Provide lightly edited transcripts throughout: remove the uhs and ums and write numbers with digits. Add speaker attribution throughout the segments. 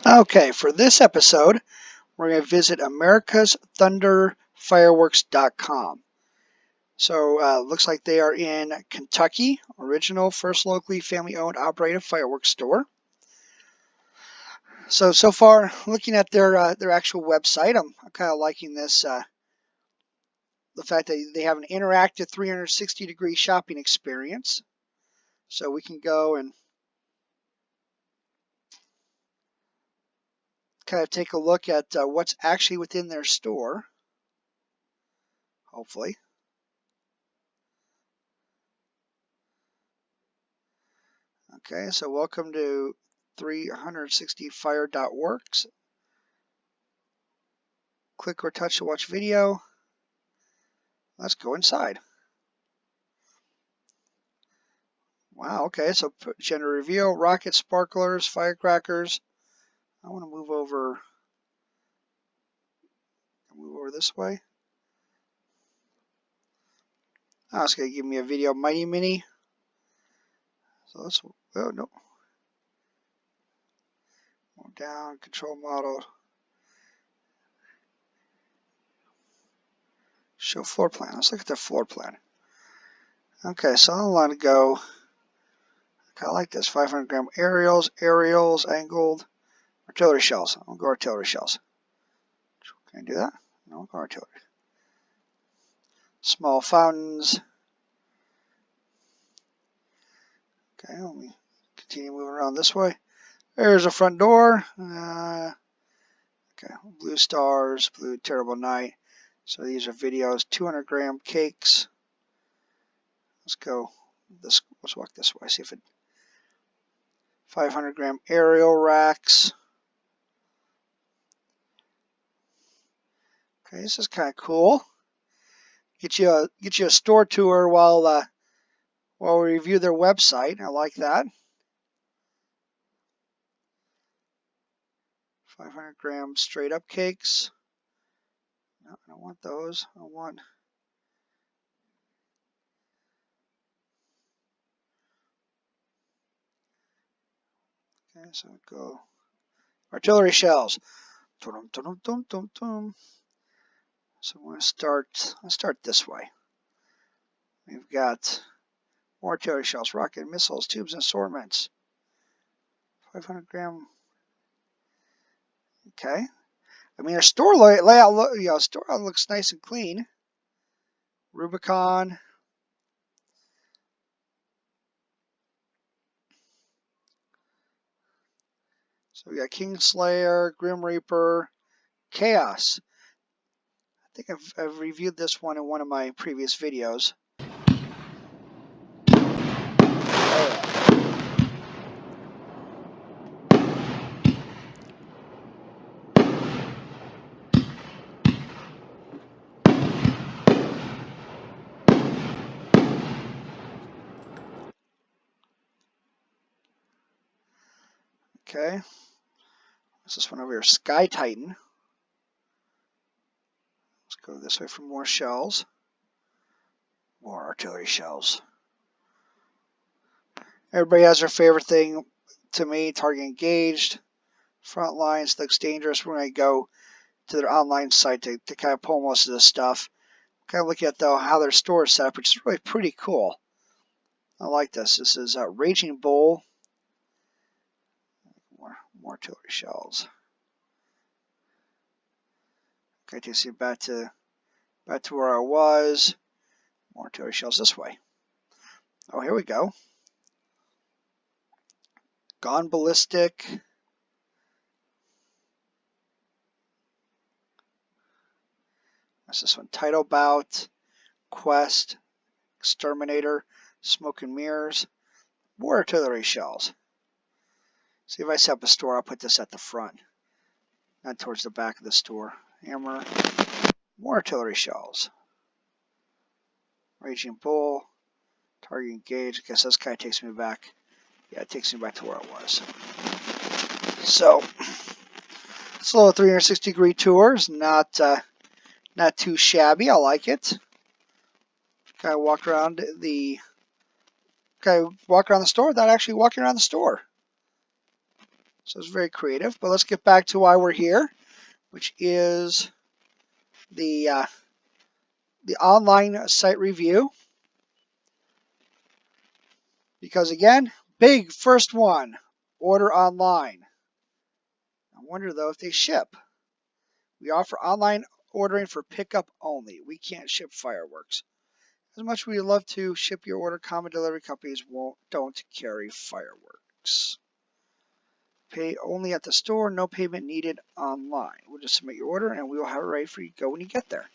Speaker 1: Okay, for this episode, we're going to visit americasthunderfireworks.com. So, looks like they are in Kentucky, original, first locally family-owned, operated fireworks store. So far, looking at their actual website, I'm kind of liking this. The fact that they have an interactive 360-degree shopping experience. So we can go and kind of take a look at what's actually within their store, hopefully. Okay, so welcome to 360fire.works. Click or touch to watch video. Let's go inside. Wow, okay, so gender reveal, rocket sparklers, firecrackers. I want to move over this way. Oh, it's going to give me a video, Mighty Mini. So let's, oh no. Down, control model. Show floor plan. Let's look at the floor plan. Okay, so I want to go, I like this, 500 gram aerials, angled, artillery shells. I'll go artillery shells. Can I do that? No, I'll go artillery. Small fountains. Okay, let me continue moving around this way. There's a front door. Okay, blue stars, blue terrible night. So these are videos, 200 gram cakes. Let's go this, let's walk this way, see if it, 500 gram aerial racks. Okay, this is kind of cool. Get you a store tour while we review their website. I like that. 500 gram straight up cakes. No, I don't want those. I want. Okay, so go artillery shells. Dum, dum, dum, dum, dum. So I'm going to start. Let's start this way. We've got more artillery shells, rocket missiles, tubes, and assortments. 500 gram. Okay. I mean, our store layout, store looks nice and clean. Rubicon. So we got Kingslayer, Grim Reaper, Chaos. I think I've reviewed this one in one of my previous videos. Okay. What's this one over here? Sky Titan. Let's go this way for more shells. More artillery shells. Everybody has their favorite thing. To me, target engaged. Front lines looks dangerous. We're going to go to their online site to kind of pull most of this stuff. Kind of look at though how their store is set up, which is really pretty cool. I like this. This is Raging Bull. More artillery shells. Okay, takes you back to where I was. More artillery shells this way. Oh, here we go. Gone Ballistic. What's this one? Title Bout. Quest. Exterminator. Smoke and Mirrors. More artillery shells. See, if I set up a store, I'll put this at the front, not towards the back of the store. Hammer. More artillery shells. Raging Bull. Target engaged. I guess this kind of takes me back. Yeah, it takes me back to where I was. So, it's a little 360-degree tour. It's not too shabby. I like it. Kind of walk around the store without actually walking around the store. So it's very creative. But let's get back to why we're here, which is the online site review. Because again, big first one, order online. I wonder though if they ship. We offer online ordering for pickup only. We can't ship fireworks. As much as we'd love to ship your order, common delivery companies don't carry fireworks. Pay only at the store, no payment needed online. We'll just submit your order and we will have it ready for you to go when you get there.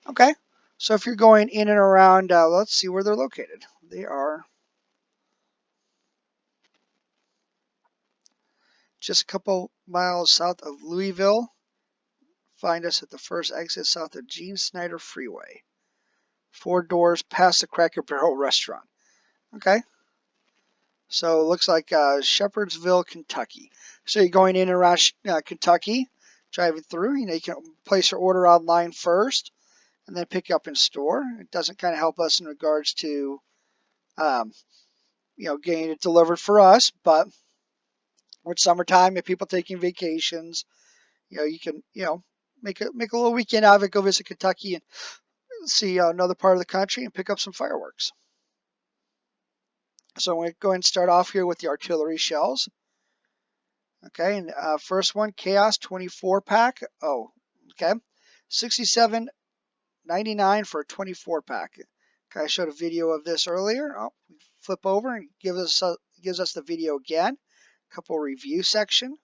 Speaker 1: Okay, so if you're going in and around, let's see where they're located. They are just a couple miles south of Louisville. Find us at the first exit south of Gene Snyder Freeway. 4 doors past the Cracker Barrel restaurant. Okay. So it looks like Shepherdsville, Kentucky. So you're going in and around Kentucky, driving through. You can place your order online first and then pick up in store. It doesn't kind of help us in regards to, getting it delivered for us. But with summertime and people taking vacations, you can, make a little weekend out of it. Go visit Kentucky and see another part of the country and pick up some fireworks. So I'm going to go ahead and start off here with the artillery shells. Okay, and first one, Chaos 24 pack. Oh, okay, $67.99 for a 24 pack. Okay, I showed a video of this earlier. Oh, flip over and gives us the video again. Couple review section.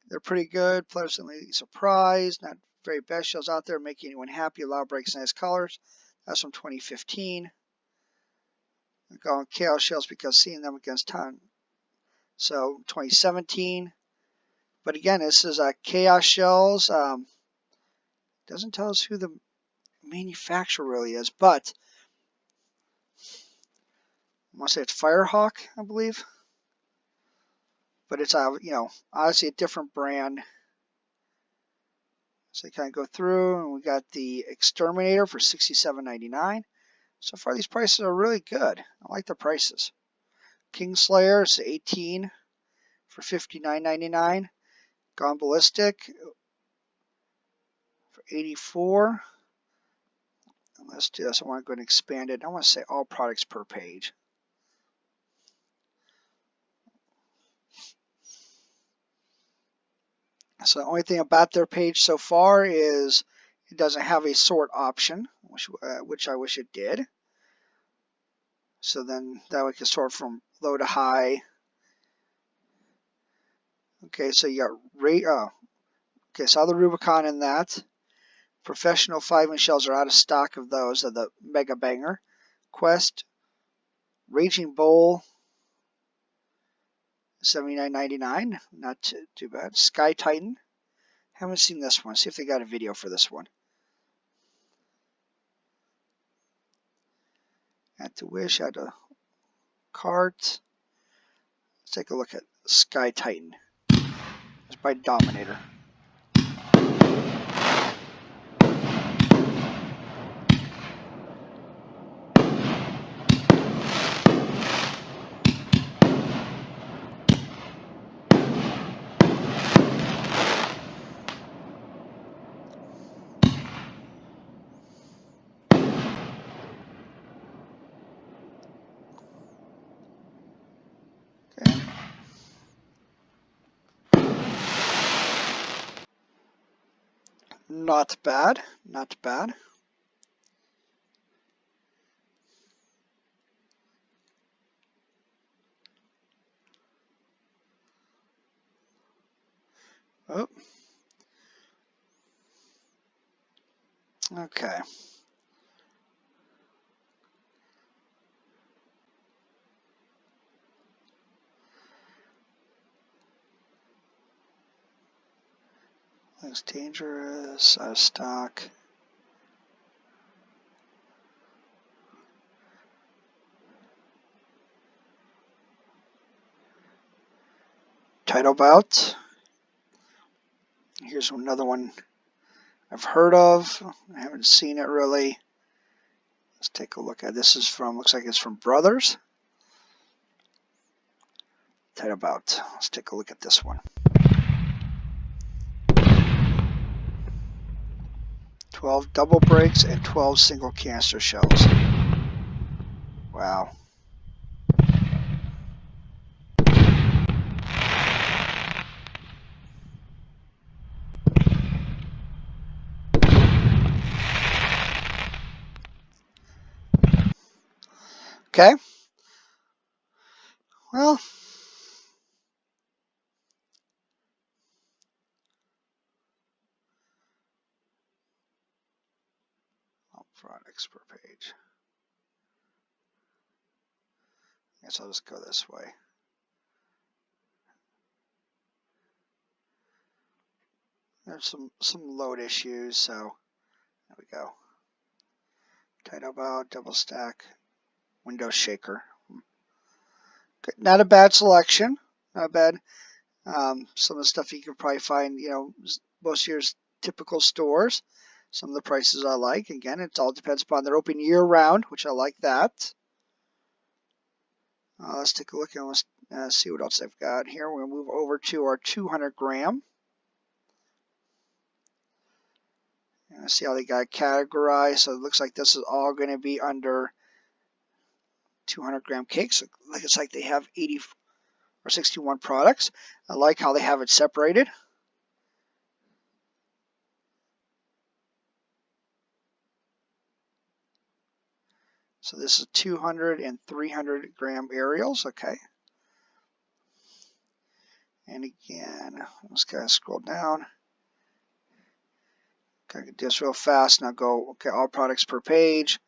Speaker 1: They're pretty good. Pleasantly surprised. Not very best shells out there. Making anyone happy. Loud breaks, nice colors. That's from 2015. I'm going Chaos shells because seeing them against time. So 2017. But again, this is Chaos shells. Doesn't tell us who the manufacturer really is, but I want to say it's Firehawk, I believe. But it's obviously a different brand. So you kind of go through, and we got the Exterminator for $67.99. So far, these prices are really good. I like the prices. Kingslayer is 18 for $59.99. Gone Ballistic for 84. Let's do this. I want to go and expand it. I want to say all products per page. So the only thing about their page so far is it doesn't have a sort option, which I wish it did. So then that way we can sort from low to high. Okay, so you got okay, saw the Rubicon in that. Professional 5-inch shells are out of stock of those, of the Mega Banger. Quest, Raging Bull, $79.99. Not too bad. Sky Titan. Haven't seen this one. See if they got a video for this one. Add to wish, add to cart. Let's take a look at Sky Titan. It's by Dominator. Okay. Not bad. Not bad. Oh. Okay. Looks dangerous. Out of stock. Title bout. Here's another one I've heard of. I haven't seen it really. Let's take a look at it. This is from, looks like it's from Brothers. Title bout. Let's take a look at this one. 12 double breaks and 12 single canister shells. Wow. Okay. Well, products per page. I guess I'll just go this way. There's some load issues, so there we go. Title bout, double stack, window shaker. Good. Not a bad selection. Not bad. Some of the stuff you can probably find, most of your typical stores. Some of the prices I like. Again, it all depends upon they're open year round, which I like that. Let's take a look and let's see what else I've got here. We're going to move over to our 200 gram. And see how they got categorized. So it looks like this is all going to be under 200 gram cakes. It's like they have 80 or 61 products. I like how they have it separated. So this is 200 and 300 gram aerials. Okay. And again, let's kind of scroll down. Kind of do this real fast. Now go, okay, all products per page.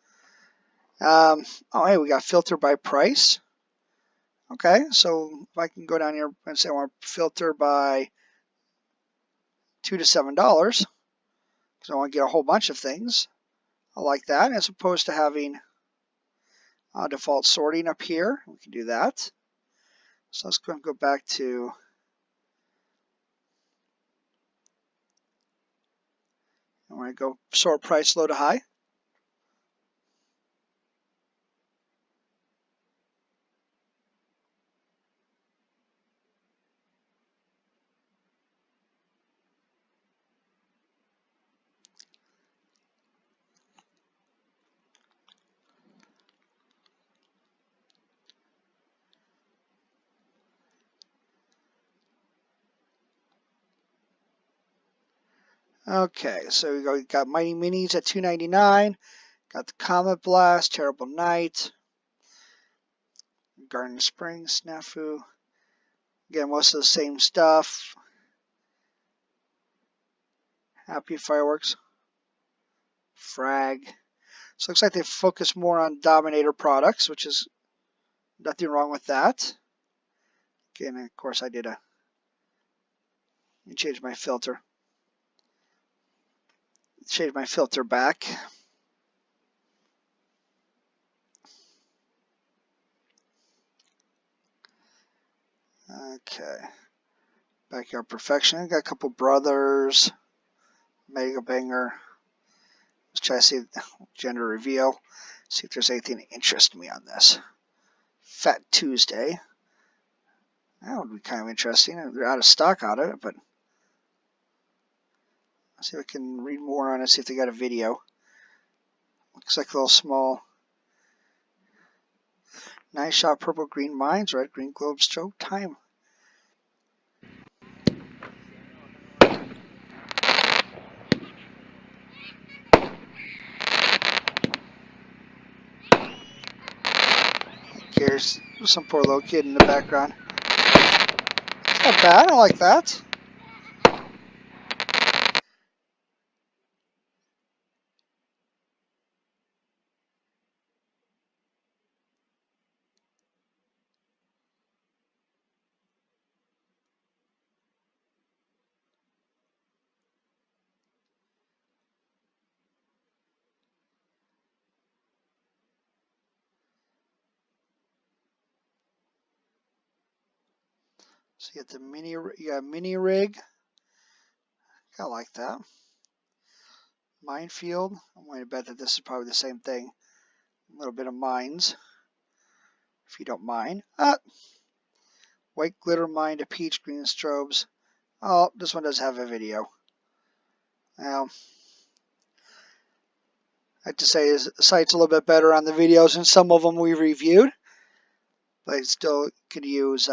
Speaker 1: Oh, hey, we got filter by price. Okay, so if I can go down here and say I want to filter by $2 to $7, because I want to get a whole bunch of things. I like that, as opposed to having default sorting up here. We can do that. So let's go back to I want to go sort price low to high. Okay, so we got Mighty Minis at $2.99. Got the Comet Blast, Terrible Night, Garden Springs, Snafu. Again, most of the same stuff. Happy Fireworks, Frag. So it looks like they focus more on Dominator products, which is nothing wrong with that. Again, of course, I changed my filter. Change my filter back. Okay. Backyard Perfection. Got a couple brothers. Mega Banger. Let's try to see gender reveal. See if there's anything that interests me on this. Fat Tuesday. That would be kind of interesting. They're out of stock on it, but let's see if I can read more on it. See if they got a video. Looks like a little small. Nice shot, purple, green mines, red, green globe, stroke time. Here's some poor little kid in the background. It's not bad. I like that. So you got the mini rig. I like that. Minefield. I'm going to bet that this is probably the same thing. A little bit of mines, if you don't mind. White glitter mine to peach green strobes. Oh, this one does have a video. Now, I have to say the site's a little bit better on the videos than some of them we reviewed, but I still could use,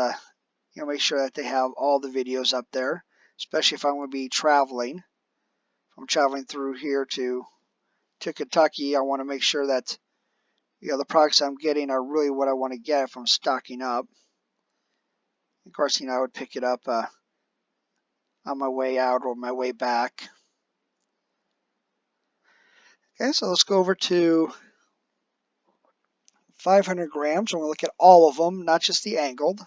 Speaker 1: make sure that they have all the videos up there, especially if I'm going to be traveling. If I'm traveling through here to Kentucky, I want to make sure that the products I'm getting are really what I want to get if I'm stocking up. Of course, I would pick it up on my way out or my way back. Okay, so let's go over to 500 grams. I'm going to look at all of them, not just the angled.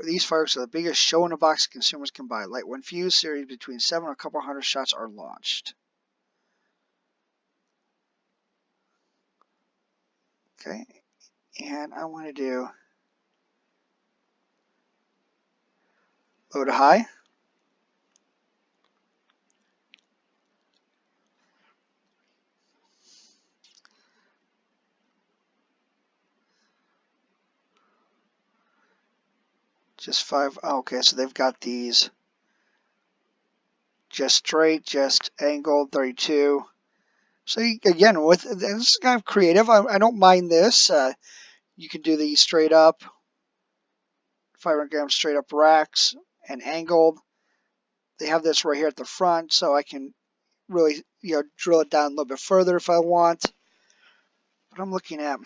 Speaker 1: These fireworks are the biggest show-in-a-box consumers can buy. Like when fused, series between 7 and a couple hundred shots are launched. Okay, and I want to do low to high. Just 5. Oh, okay, so they've got these just straight, just angled, 32. So again, with this is kind of creative. I don't mind this. You can do these straight up, 500 grams straight up racks and angled. They have this right here at the front, so I can really drill it down a little bit further if I want. But I'm looking at.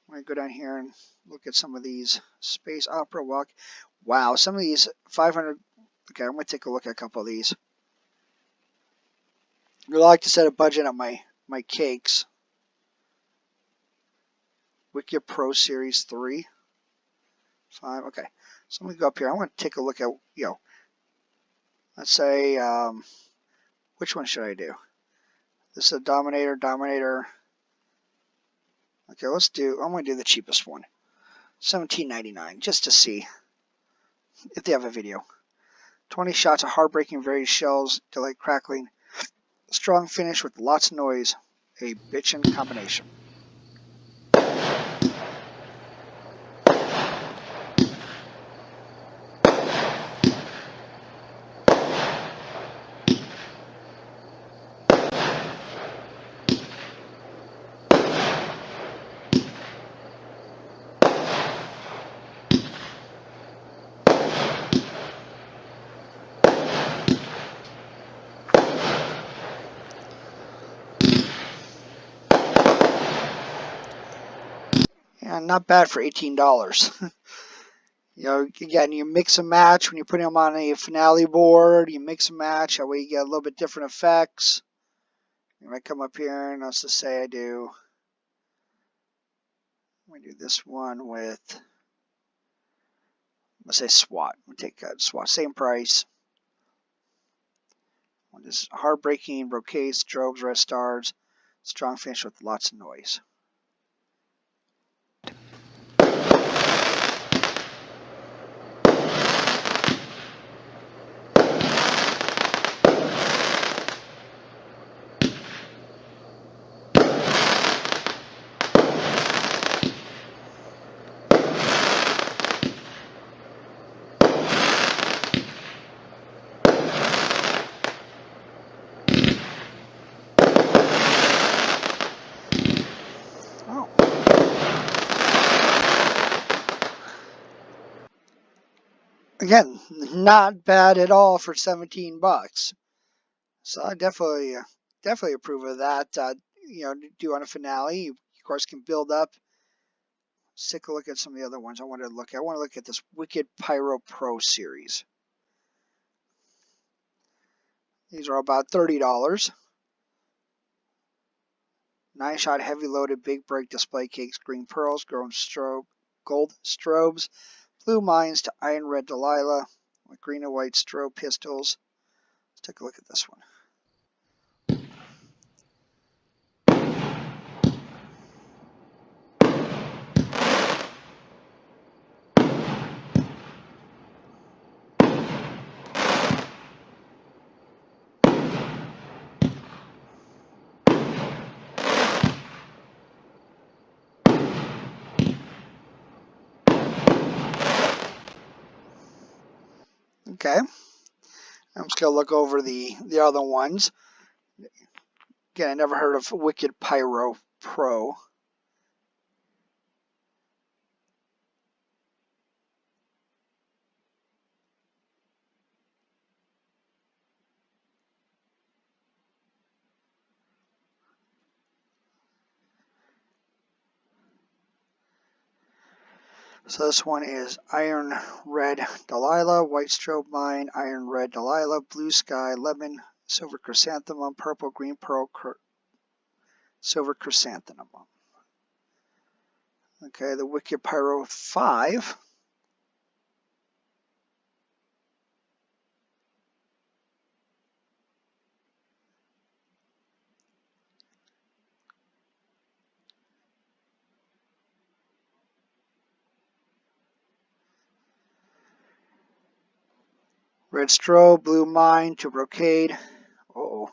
Speaker 1: I'm going to go down here and look at some of these Space Opera Walk. Wow, some of these 500. Okay, I'm going to take a look at a couple of these. I really like to set a budget on my cakes. Wicked Pro Series 3. 5. Okay, so I'm going to go up here. I want to take a look at, let's say, which one should I do? This is a Dominator. Okay, I'm going to do the cheapest one. $17.99, just to see if they have a video. 20 shots of heartbreaking varied shells, delight crackling. Strong finish with lots of noise. A bitchin' combination. Yeah, not bad for $18. Again, you mix and match when you're putting them on a finale board. You mix and match. That way you get a little bit different effects. You might come up here and let's just say I'm going to do this one with, let's say SWAT. We'll take SWAT, same price. This heartbreaking brocade, strobes, red stars, strong finish with lots of noise. Again, not bad at all for $17. So I definitely approve of that. Do on a finale. You, of course, can build up. Let's take a look at some of the other ones I want to look at. I want to look at this Wicked Pyro Pro series. These are about $30. 9-shot heavy loaded big break display cakes, green pearls, gold strobes, blue mines to iron red Delilah, with green and white strobe pistols. Let's take a look at this one. Okay. I'm just going to look over the other ones. Again, I never heard of Wicked Pyro Pro. So this one is Iron Red Delilah, White Strobe Mine, Iron Red Delilah, Blue Sky, Lemon, Silver Chrysanthemum, Purple, Green Pearl, Silver Chrysanthemum. Okay, the Wicked Pyro 5. Red Strobe, Blue Mine, to Brocade. Uh-oh.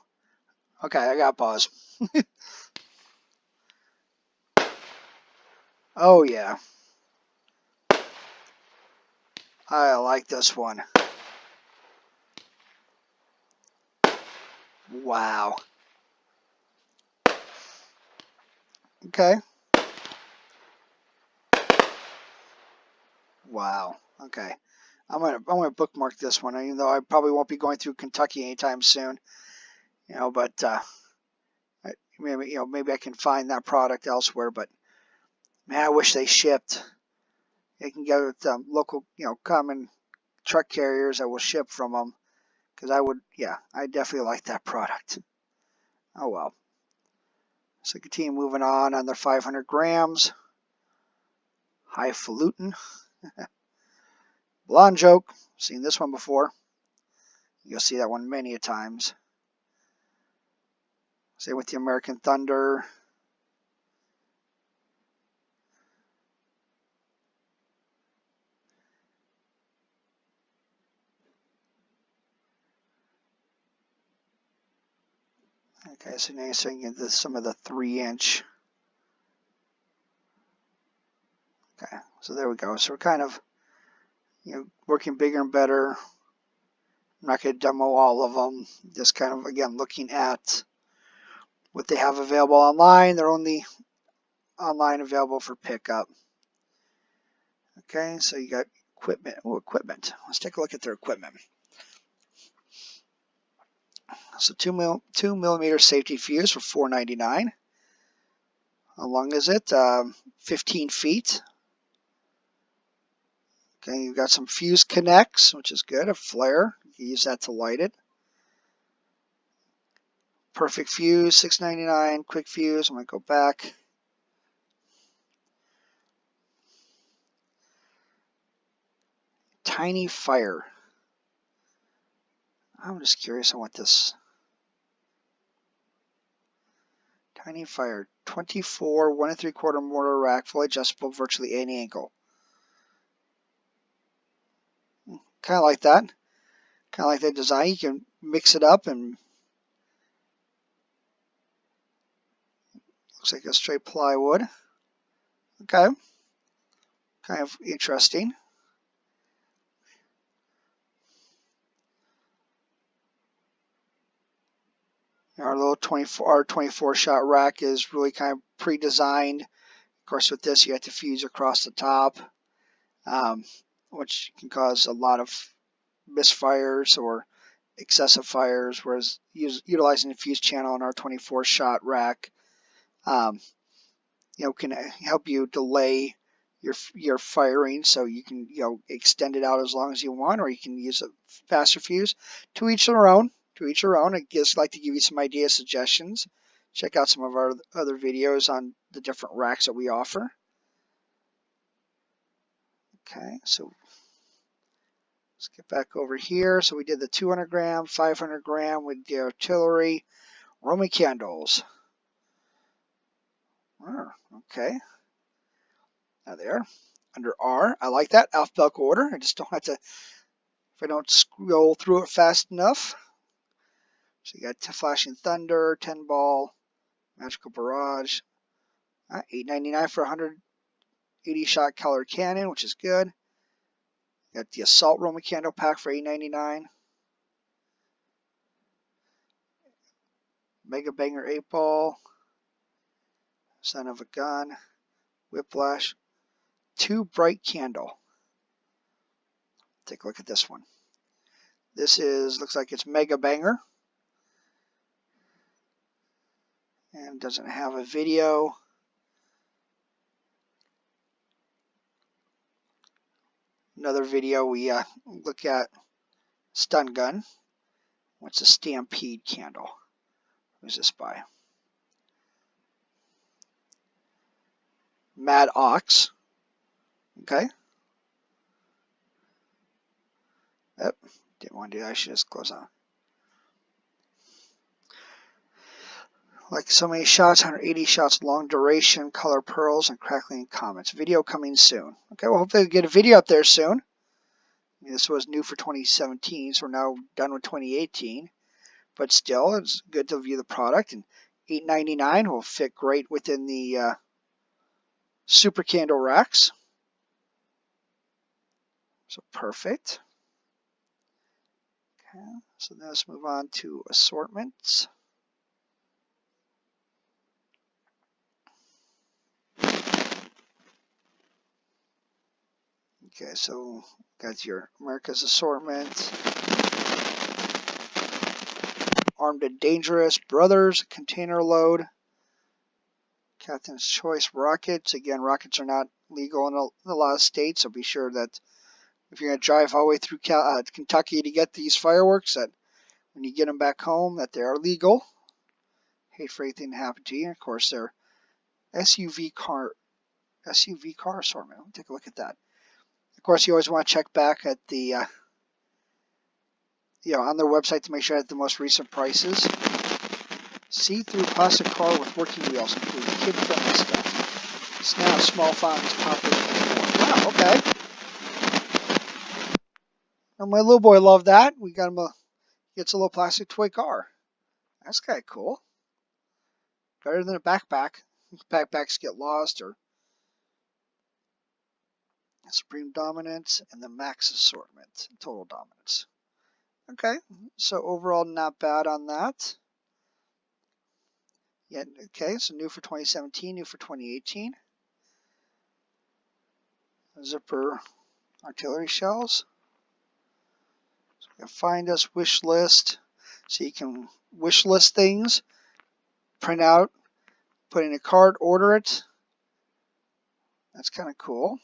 Speaker 1: Okay, I got pause. Oh yeah. I like this one. Wow. Okay. Wow. Okay. I'm gonna bookmark this one, even though I probably won't be going through Kentucky anytime soon. But maybe I can find that product elsewhere. But man, I wish they shipped. They can go with local, common truck carriers that will ship from them. Because I definitely like that product. Oh well. So continue moving on their 500 grams. Highfalutin. Blonde Joke. Seen this one before. You'll see that one many a times. Same with the American Thunder. Okay, so now you're seeing some of the 3-inch. Okay, so there we go. So we're kind of working bigger and better. I'm not going to demo all of them. Just kind of, again, looking at what they have available online. They're only online available for pickup. Okay, so you got equipment. Oh, equipment. Let's take a look at their equipment. So 2 millimeter safety fuse for $4.99. How long is it? 15 feet. Okay, you've got some fuse connects, which is good. A flare. You can use that to light it. Perfect fuse, $6.99. Quick fuse. I'm going to go back. Tiny fire. I'm just curious on what this. Tiny fire. 24 1 3/4 mortar rack, fully adjustable, virtually any angle. Kind of like that. Kind of like that design. You can mix it up and looks like a straight plywood. Okay. Kind of interesting. Our little 24 shot rack is really kind of pre-designed. Of course, with this, you have to fuse across the top, which can cause a lot of misfires or excessive fires, whereas utilizing the fuse channel in our 24 shot rack can help you delay your firing, so you can extend it out as long as you want, or you can use a faster fuse. To each their own. I just like to give you some idea suggestions. Check out some of our other videos on the different racks that we offer. Okay, so let's get back over here. So we did the 200 gram, 500 gram with the artillery, Roman candles. Oh, okay. Now there. Under R, I like that, alphabetical order. I just don't have to, if I don't scroll through it fast enough. So you got Flashing Thunder, 10 ball, Magical Barrage, $8.99 for 180 shot color cannon, which is good. Got the Assault Roman candle pack for $8.99. Mega Banger 8 Ball. Son of a Gun. Whiplash. 2 Bright Candle. Take a look at this one. This looks like it's Mega Banger. And doesn't have a video. Another video we look at Stun Gun. What's a Stampede Candle? Who's this by? Mad Ox. Okay. Yep. Didn't want to do that. I should just close on. Like so many shots, 180 shots, long duration, color pearls, and crackling comments. Video coming soon. Okay, well, hopefully we get a video up there soon. I mean, this was new for 2017, so we're now done with 2018. But still, it's good to view the product. And $8.99 will fit great within the Super Candle racks. So perfect. Okay, so now let's move on to assortments. Okay, so got your America's assortment. Armed and Dangerous, Brothers, Container Load, Captain's Choice rockets. Again, rockets are not legal in a lot of states, so be sure that if you're going to drive all the way through Kentucky to get these fireworks, that when you get them back home, that they are legal. Hate for anything to happen to you. Of course, they're SUV car assortment. Let me take a look at that. Of course, you always want to check back at the on their website to make sure that the most recent prices. See-through plastic car with working wheels, including kid-friendly stuff. Snap small fountains popular. Wow, okay. Now my little boy loved that. We got him gets a little plastic toy car. That's kind of cool. Better than a backpack. Backpacks get lost, or Supreme Dominance and the Max assortment, Total Dominance. Okay, so overall not bad on that. Yeah, okay, so new for 2017, new for 2018. Zipper artillery shells. So you can find us, wish list, so you can wish list things, print out, put in a cart, order it. That's kind of cool.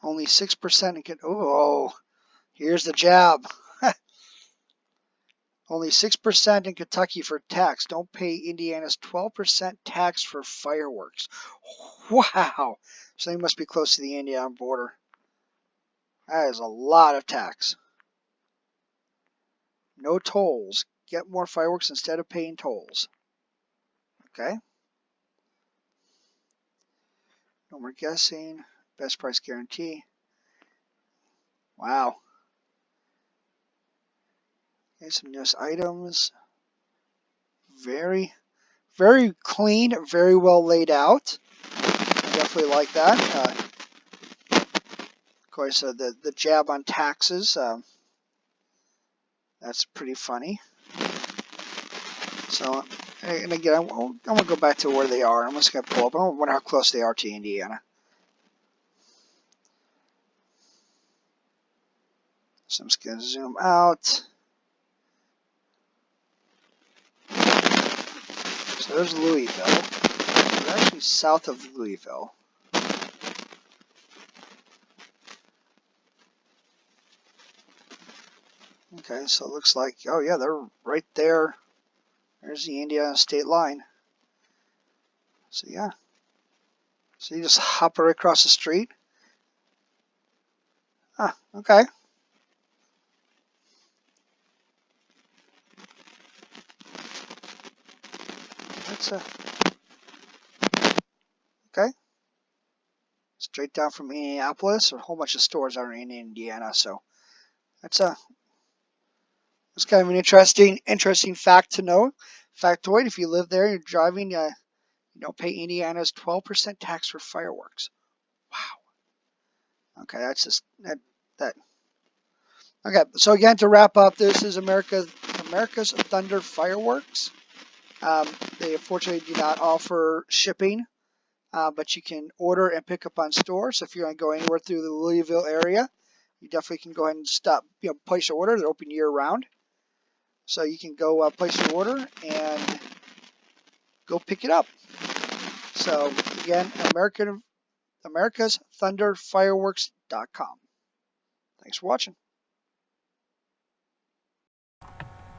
Speaker 1: Only 6% and get, oh, here's the jab. Only 6% in Kentucky for tax. Don't pay Indiana's 12% tax for fireworks. Wow. So they must be close to the Indiana border. That is a lot of tax. No tolls. Get more fireworks instead of paying tolls. Okay. No more guessing. Best price guarantee. Wow. Okay, some newest items. Very, very clean, very well laid out. Definitely like that. Of course, the jab on taxes. That's pretty funny. So, and again, I'm going to go back to where they are. I'm just going to pull up. I wonder how close they are to Indiana. So I'm just going to zoom out. So there's Louisville. We're actually south of Louisville. Okay, so it looks like, oh yeah, they're right there. There's the Indiana state line. So yeah. So you just hop right across the street. Ah, okay. That's okay. Straight down from Indianapolis. A whole bunch of stores are in Indiana, so that's it's kind of an interesting fact to know. Factoid: if you live there, you're driving, you You don't pay Indiana's 12% tax for fireworks. Wow. Okay, that's just that. Okay, so again, to wrap up, this is America's Thunder Fireworks. They unfortunately do not offer shipping, but you can order and pick up on store. So if you're going to go anywhere through the Louisville area, you definitely can go ahead and place your order. They're open year round, so you can go place your order and go pick it up. So again, AmericasThunderFireworks.com. Thanks for watching.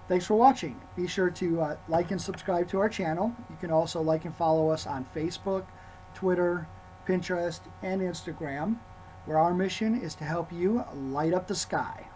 Speaker 2: Thanks for watching. Be sure to like and subscribe to our channel. You can also like and follow us on Facebook, Twitter, Pinterest, and Instagram, where our mission is to help you light up the sky.